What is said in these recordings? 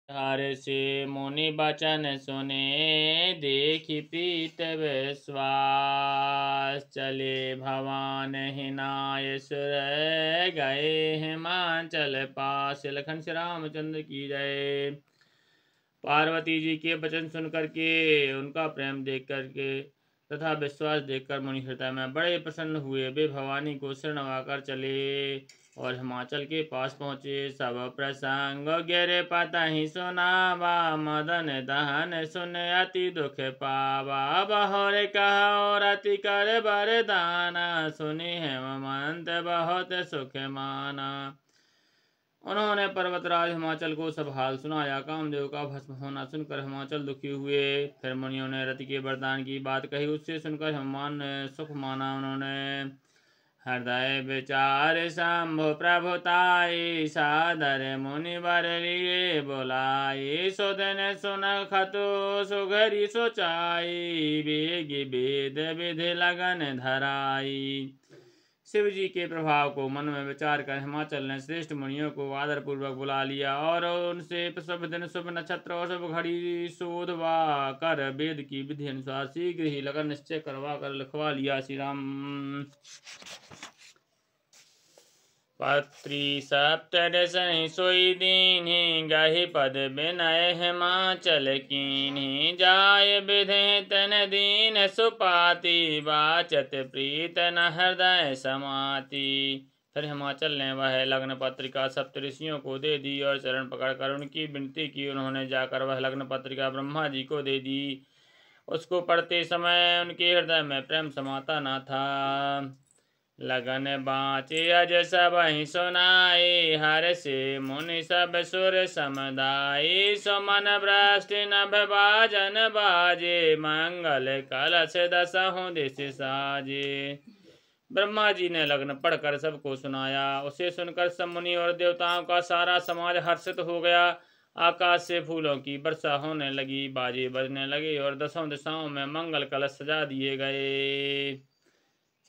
हर से मुनि बचन सुने, देखि प्रीत विश्वास। चले भवान हिनाय सुर, गए हिमाचल पास। लखन श्री रामचंद्र की जय। पार्वती जी के वचन सुन करके, उनका प्रेम देख करके तथा विश्वास देखकर मुनि हृदय में बड़े प्रसन्न हुए। वे भवानी को सिर नवाकर चले और हिमाचल के पास पहुँचे। सब प्रसंग गिर पतहि सुनावा, मदन दहन सुन अति दुख पावा। बहुर कहा और अति कर बरदाना, सुनि हेमंत बहुत सुख माना। उन्होंने पर्वतराज हिमाचल को सब हाल सुनाया। कामदेव का भस्म होना सुनकर हिमाचल दुखी हुए। फिर मुनियों ने रति के वरदान की बात कही। उससे सुनकर हिमान ने सुख माना। उन्होंने हृदय विचार शंभु प्रभुताई, सादर मुनि वर लिए बुलाई। सुधन सुन खतु सुघरी सोचाई, बेगी वेद विधि लगन धराई। शिव जी के प्रभाव को मन में विचार कर हिमाचल ने श्रेष्ठ मुनियों को आदर पूर्वक बुला लिया और उनसे शुभ दिन शुभ नक्षत्र और शुभ घड़ी शोधवा कर वेद की विधि अनुसार शीघ्र ही लगन निश्चय करवा कर लिखवा लिया। श्री राम। पत्री सप्तदशनि सोई दीन्हि, गहि पद विनय हिमाचल कीन्हि। जाय विधि तन दीन सुपाति, वाचत प्रीत न हृदय समाति। फिर हिमाचल ने वह लग्न पत्रिका सप्त ऋषियों को दे दी और चरण पकड़कर उनकी विनती की। उन्होंने जाकर वह लग्न पत्रिका ब्रह्मा जी को दे दी। उसको पढ़ते समय उनके हृदय में प्रेम समाता न था। लगन बाँचे अज सब ही सुनाई, हर से मुनि सब सुर समुदाय। सुमन वृष्टि नभ बाजन बाजे, मंगल कलश दसहु दिश साजे। ब्रह्मा जी ने लग्न पढ़कर सबको सुनाया। उसे सुनकर सब मुनि और देवताओं का सारा समाज हर्षित हो गया। आकाश से फूलों की वर्षा होने लगी, बाजे बजने लगे और दसों दिशाओं में मंगल कलश सजा दिए गए।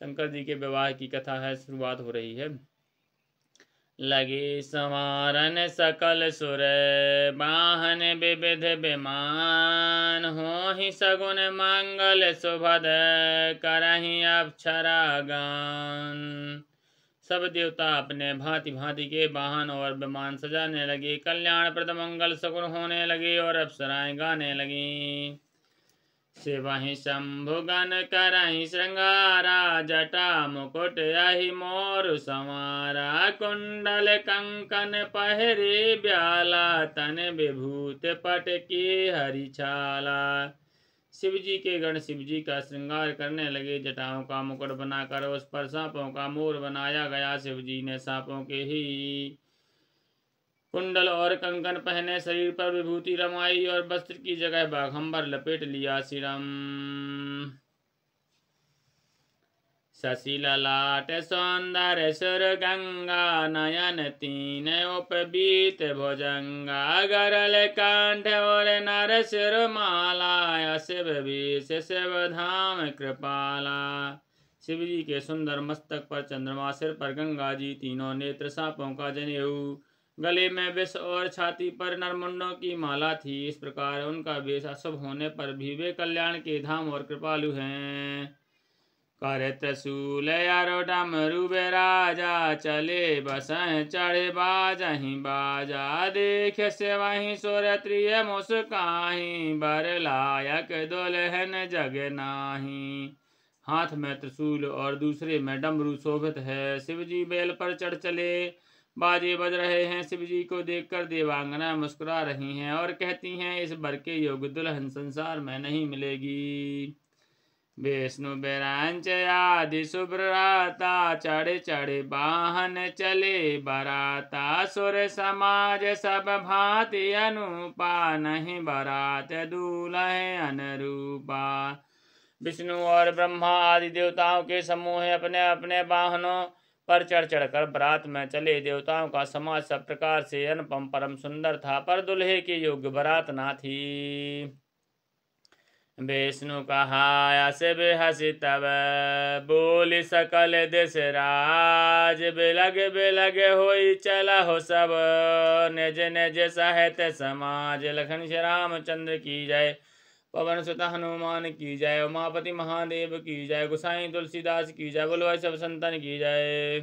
शंकर जी के विवाह की कथा है, शुरुआत हो रही है। लगे संवारन सकल सुर, वाहन विविध विमान। हो ही सगुन मंगल सुभद, करहि अप्सरा गान। सब देवता अपने भांति भांति के वाहन और विमान सजाने लगे। कल्याण प्रद मंगल सगुन होने लगे और अप्सराएं गाने लगी। शिवहि शंभुगन करहि श्रृंगारा, जटा मुकुट यहि मोर संवारा। कुंडल कंकन पहरे ब्याला, तन विभूत पट के हरिछाला। शिव जी के गण शिव जी का श्रृंगार करने लगे। जटाओं का मुकुट बनाकर उस पर सांपों का मोर बनाया गया। शिव जी ने सांपों के ही कुंडल और कंकन पहने, शरीर पर विभूति रमाई और वस्त्र की जगह बाघंबर लपेट लिया। श्री राम। शशि ललाट सौंदर्य सुर गंगा, नयन तीन उपबीत भुजंगा। गरल कंठ और नर सिर माला, शिव वेश शिव धाम कृपाला। शिव जी के सुंदर मस्तक पर चंद्रमा, सिर पर गंगा जी, तीनों नेत्र सांपों का जनेऊ, गले में विष और छाती पर नरमुंडों की माला थी। इस प्रकार उनका वेश अशुभ होने पर भी वे कल्याण के धाम और कृपालु हैं। कर त्रिशूल अरो डमरू राजा, चले बसह चढ़े बाजहि बाजा। देख से वहीं सुर त्रिय मुस्काहि, बर लायक दुल्हन जग नाही। हाथ में त्रिशूल और दूसरे में डमरू शोभित है। शिव जी बैल पर चढ़ चले, बाजे बज रहे हैं। शिव जी को देखकर देवांगना मुस्कुरा रही हैं और कहती हैं, इस बर के योग्य दुल्हन संसार में नहीं मिलेगी। विष्णु बिरांच आदि शुभ्रता, चढ़े चढ़े वाहन चले बराता। सुर समाज सब भांति अनुपा, नहीं बरात दूल्हे अनुरूपा। विष्णु और ब्रह्मा आदि देवताओं के समूह अपने अपने वाहनों पर चढ़ चढ़कर बरात में चले। देवताओं का समाज सब प्रकार से अनुपम परम सुंदर था, पर दुल्हे के योग्य बरात ना थी। विष्णु कहाया से बेहसी तब बोली सकल देश राज बिलग होई चला हो सब निज निज साहित्य समाज। लखन श्री रामचंद्र की जय, पवन सुत हनुमान की जय, उमापति महादेव की जय, गोसाई तुलसीदास की जय, बोलो भाई सब संतन की जय।